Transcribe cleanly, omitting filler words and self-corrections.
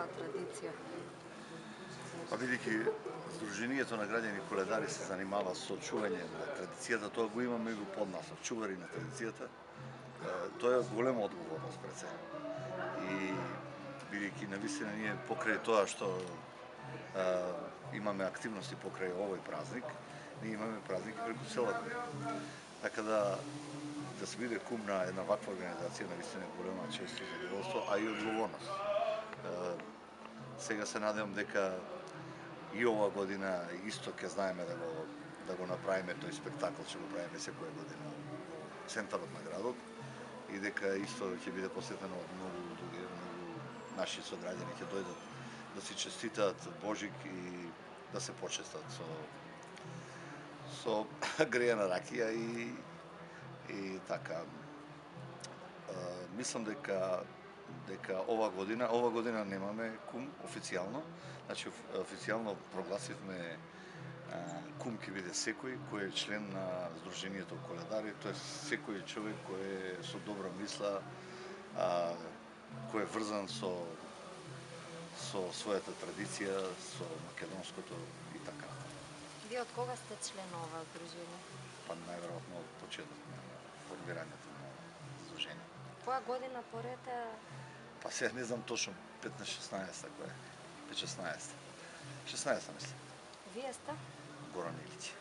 оваа традиција? Па бидејќи Сдруженијето на граѓани коледари се занимава со чување на традицијата, тоа го имаме и го под нас, чувари на традицијата. Тоа е голема одговорност пред се. И бидејќи навистина ние покрај тоа што имаме активности покрај овој празник, ние имаме празник преку цела година. Така да се биде кум на една ваква организација навистина е голема чест и задоволство, а и одговорност. Сега се надевам дека и ова година исто ќе знаеме да го направиме тој спектакл што го правиме секоја година во центарот на градот и дека исто ќе биде посетено од многу луѓе, многу наши сограѓани ќе дојдат да си честитаат Божик и да се почестат со греена ракија и така. Мислам дека ова година немаме кум официјално, значи официјално прогласивме кум ќе биде секој кој е член на Сдруженијето Коледари, тоа е секој човек кој е со добра мисла, кој е врзан со својата традиција, со македонското и така. Вие од кога сте член на оваа здружение? Па најверојатно од почеток на формирањето на здружение. Која година поред е? Па сега не знам точно, 15-16 која е. 15-16. 16 мислам. Вие сте? Горан Илиќ.